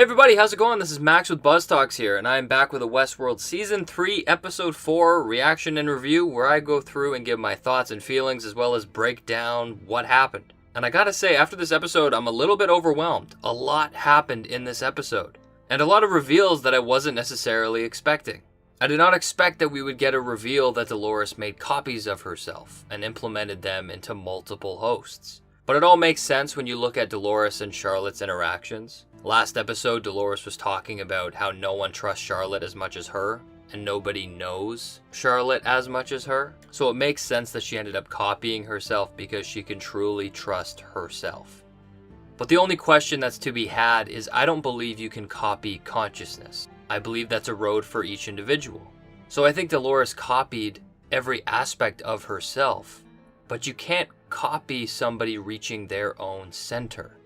everybody, how's it going? This is Max with Buzz Talks here, and I'm back with a Westworld Season 3, Episode 4 reaction and review, where I go through and give my thoughts and feelings as well as break down what happened. And I gotta say, after this episode, I'm a little bit overwhelmed. A lot happened in this episode, and a lot of reveals that I wasn't necessarily expecting. I did not expect that we would get a reveal that Dolores made copies of herself and implemented them into multiple hosts. But it all makes sense when you look at Dolores and Charlotte's interactions. Last episode, Dolores was talking about how no one trusts Charlotte as much as her, and nobody knows Charlotte as much as her. So it makes sense that she ended up copying herself because she can truly trust herself. But the only question that's to be had is I don't believe you can copy consciousness. I believe that's a road for each individual. So I think Dolores copied every aspect of herself, but you can't copy somebody reaching their own center.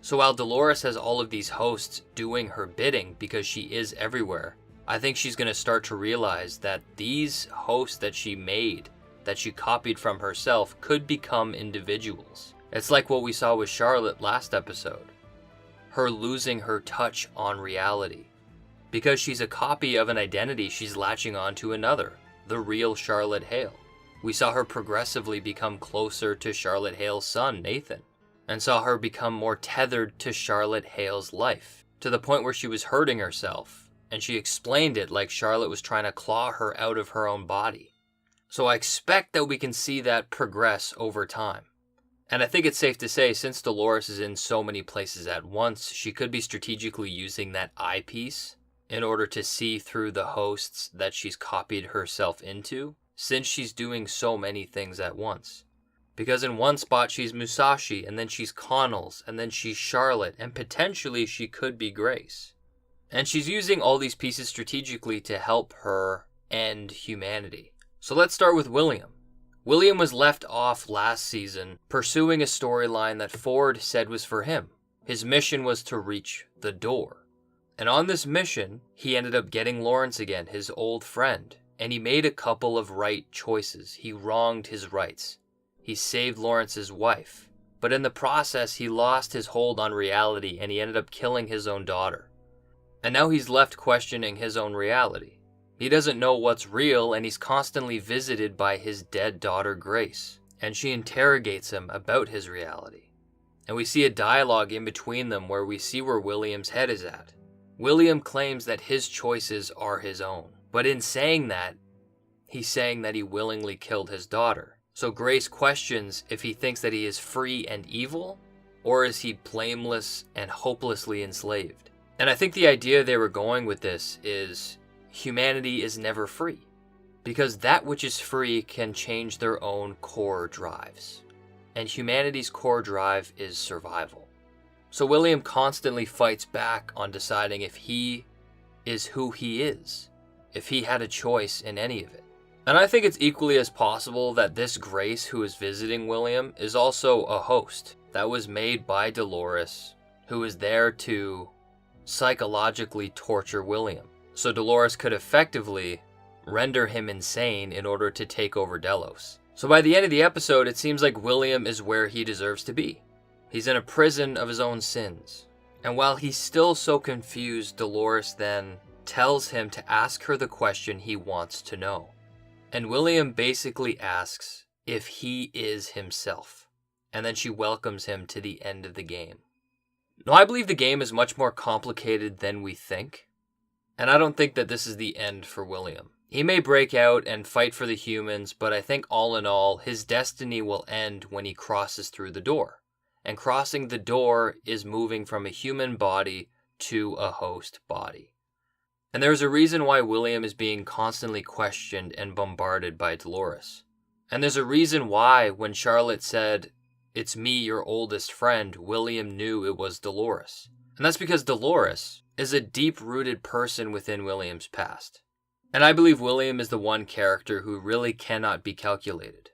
So while Dolores has all of these hosts doing her bidding because she is everywhere, I think she's going to start to realize that these hosts that she made, that she copied from herself, could become individuals. It's like what we saw with Charlotte last episode. Her losing her touch on reality. Because she's a copy of an identity, she's latching on to another, the real Charlotte Hale. We saw her progressively become closer to Charlotte Hale's son, Nathan, and saw her become more tethered to Charlotte Hale's life, to the point where she was hurting herself, and she explained it like Charlotte was trying to claw her out of her own body. So I expect that we can see that progress over time. And I think it's safe to say, since Dolores is in so many places at once, she could be strategically using that eyepiece in order to see through the hosts that she's copied herself into, since she's doing so many things at once. Because in one spot she's Musashi, and then she's Connells, and then she's Charlotte, and potentially she could be Grace. And she's using all these pieces strategically to help her end humanity. So let's start with William. William was left off last season pursuing a storyline that Ford said was for him. His mission was to reach the door. And on this mission, he ended up getting Lawrence again, his old friend. And he made a couple of right choices. He wronged his rights. He saved Lawrence's wife. But in the process, he lost his hold on reality and he ended up killing his own daughter. And now he's left questioning his own reality. He doesn't know what's real and he's constantly visited by his dead daughter Grace. And she interrogates him about his reality. And we see a dialogue in between them where we see where William's head is at. William claims that his choices are his own. But in saying that, he's saying that he willingly killed his daughter. So Grace questions if he thinks that he is free and evil, or is he blameless and hopelessly enslaved? And I think the idea they were going with this is humanity is never free, because that which is free can change their own core drives. And humanity's core drive is survival. So William constantly fights back on deciding if he is who he is, if he had a choice in any of it. And I think it's equally as possible that this Grace who is visiting William is also a host that was made by Dolores, who is there to psychologically torture William. So Dolores could effectively render him insane in order to take over Delos. So by the end of the episode, it seems like William is where he deserves to be. He's in a prison of his own sins. And while he's still so confused, Dolores then tells him to ask her the question he wants to know. And William basically asks if he is himself. And then she welcomes him to the end of the game. Now, I believe the game is much more complicated than we think. And I don't think that this is the end for William. He may break out and fight for the humans, but I think all in all, his destiny will end when he crosses through the door. And crossing the door is moving from a human body to a host body. And there's a reason why William is being constantly questioned and bombarded by Dolores. And there's a reason why when Charlotte said, "It's me, your oldest friend," William knew it was Dolores. And that's because Dolores is a deep-rooted person within William's past. And I believe William is the one character who really cannot be calculated.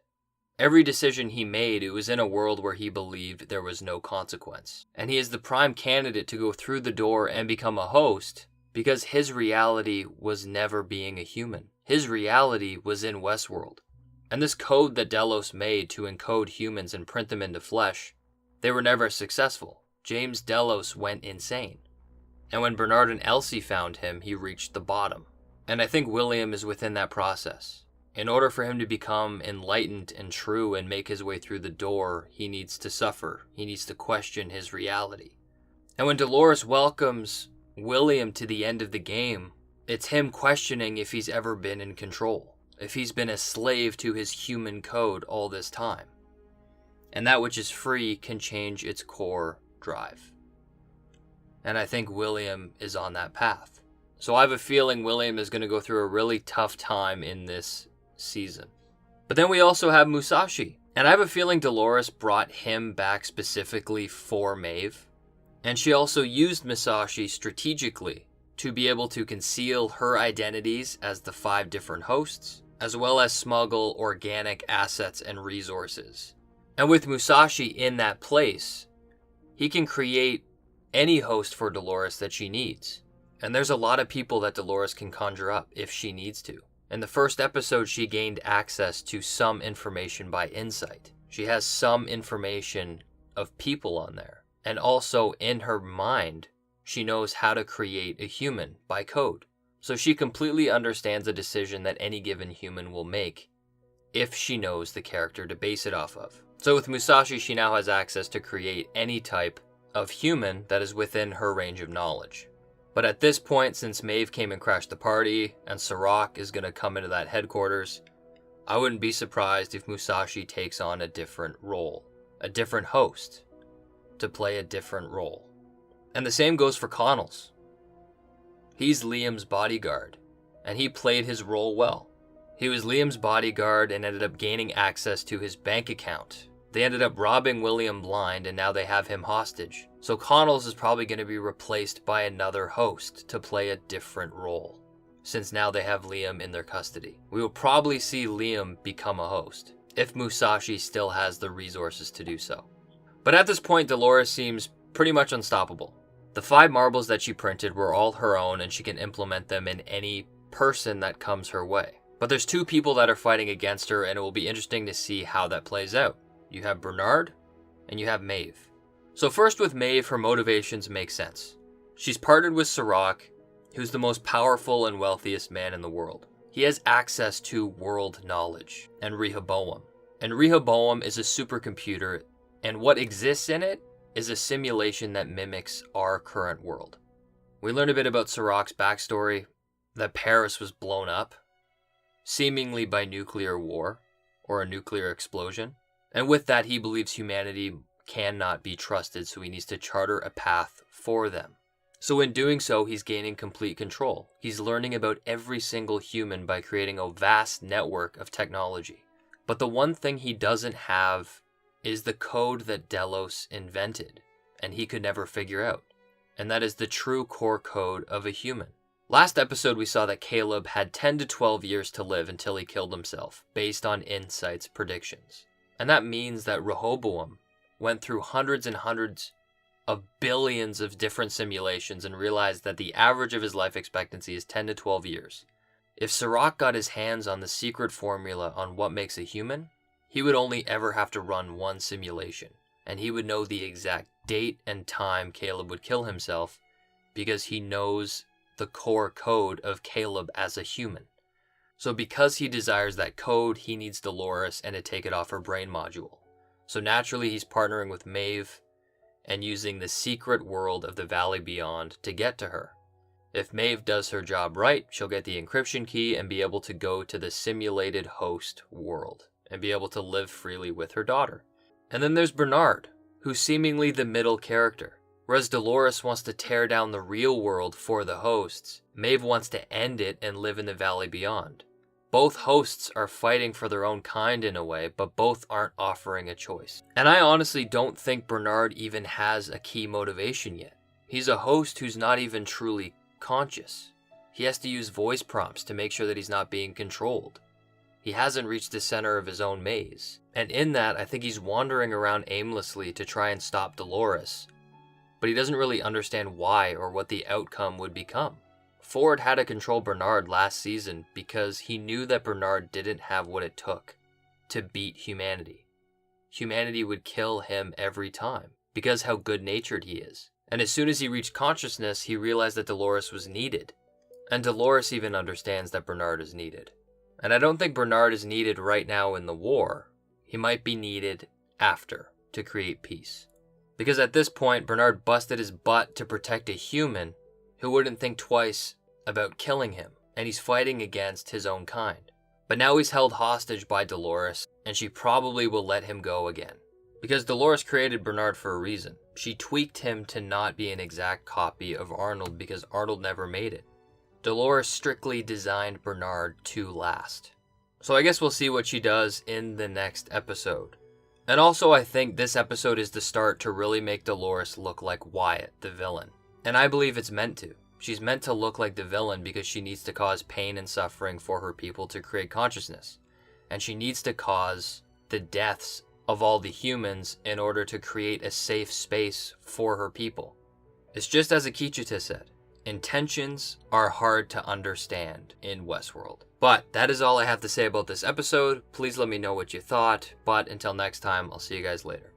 Every decision he made, it was in a world where he believed there was no consequence. And he is the prime candidate to go through the door and become a host, because his reality was never being a human. His reality was in Westworld. And this code that Delos made to encode humans and print them into flesh, they were never successful. James Delos went insane. And when Bernard and Elsie found him, he reached the bottom. And I think William is within that process. In order for him to become enlightened and true and make his way through the door, he needs to suffer. He needs to question his reality. And when Dolores welcomes William to the end of the game, it's him questioning if he's ever been in control, if he's been a slave to his human code all this time. And that which is free can change its core drive. And I think William is on that path. So I have a feeling William is going to go through a really tough time in this season. But then we also have Musashi. And I have a feeling Dolores brought him back specifically for Maeve. And she also used Musashi strategically to be able to conceal her identities as the 5 different hosts, as well as smuggle organic assets and resources. And with Musashi in that place, he can create any host for Dolores that she needs. And there's a lot of people that Dolores can conjure up if she needs to. In the first episode, she gained access to some information by insight. She has some information of people on there. And also in her mind, she knows how to create a human by code. So she completely understands a decision that any given human will make if she knows the character to base it off of. So with Musashi, she now has access to create any type of human that is within her range of knowledge. But at this point, since Maeve came and crashed the party, and Serac is going to come into that headquarters, I wouldn't be surprised if Musashi takes on a different role, a different host, to play a different role. And the same goes for Connells. He's Liam's bodyguard, and he played his role well. He was Liam's bodyguard and ended up gaining access to his bank account. They ended up robbing William blind, and now they have him hostage. So Connells is probably going to be replaced by another host to play a different role, since now they have Liam in their custody. We will probably see Liam become a host, if Musashi still has the resources to do so. But at this point, Dolores seems pretty much unstoppable. The 5 marbles that she printed were all her own, and she can implement them in any person that comes her way. But there's 2 people that are fighting against her, and it will be interesting to see how that plays out. You have Bernard, and you have Maeve. So first with Maeve, her motivations make sense. She's partnered with Serac, who's the most powerful and wealthiest man in the world. He has access to world knowledge, and Rehoboam. And Rehoboam is a supercomputer, and what exists in it is a simulation that mimics our current world. We learn a bit about Serac's backstory, that Paris was blown up, seemingly by nuclear war, or a nuclear explosion. And with that, he believes humanity cannot be trusted, so he needs to charter a path for them. So in doing so, he's gaining complete control. He's learning about every single human by creating a vast network of technology. But the one thing he doesn't have is the code that Delos invented, and he could never figure out. And that is the true core code of a human. Last episode, we saw that Caleb had 10 to 12 years to live until he killed himself, based on Insight's predictions. And that means that Rehoboam went through hundreds and hundreds of billions of different simulations and realized that the average of his life expectancy is 10 to 12 years. If Serac got his hands on the secret formula on what makes a human, he would only ever have to run one simulation, and he would know the exact date and time Caleb would kill himself because he knows the core code of Caleb as a human. So because he desires that code, he needs Dolores and to take it off her brain module. So naturally, he's partnering with Maeve and using the secret world of the Valley Beyond to get to her. If Maeve does her job right, she'll get the encryption key and be able to go to the simulated host world and be able to live freely with her daughter. And then there's Bernard, who's seemingly the middle character. Whereas Dolores wants to tear down the real world for the hosts, Maeve wants to end it and live in the Valley Beyond. Both hosts are fighting for their own kind in a way, but both aren't offering a choice. And I honestly don't think Bernard even has a key motivation yet. He's a host who's not even truly conscious. He has to use voice prompts to make sure that he's not being controlled. He hasn't reached the center of his own maze. And in that, I think he's wandering around aimlessly to try and stop Dolores. But he doesn't really understand why or what the outcome would become. Ford had to control Bernard last season because he knew that Bernard didn't have what it took to beat humanity. Humanity would kill him every time because how good-natured he is And as soon as he reached consciousness, he realized that Dolores was needed. And Dolores even understands that Bernard is needed. And I don't think Bernard is needed right now in the war. He might be needed after to create peace. Because at this point, Bernard busted his butt to protect a human who wouldn't think twice about killing him. And he's fighting against his own kind. But now he's held hostage by Dolores, and she probably will let him go again. Because Dolores created Bernard for a reason. She tweaked him to not be an exact copy of Arnold because Arnold never made it. Dolores strictly designed Bernard to last. So I guess we'll see what she does in the next episode. And also I think this episode is the start to really make Dolores look like Wyatt, the villain. And I believe it's meant to. She's meant to look like the villain because she needs to cause pain and suffering for her people to create consciousness. And she needs to cause the deaths of all the humans in order to create a safe space for her people. It's just as Akecheta said, intentions are hard to understand in Westworld. But that is all I have to say about this episode. Please let me know what you thought. But until next time, I'll see you guys later.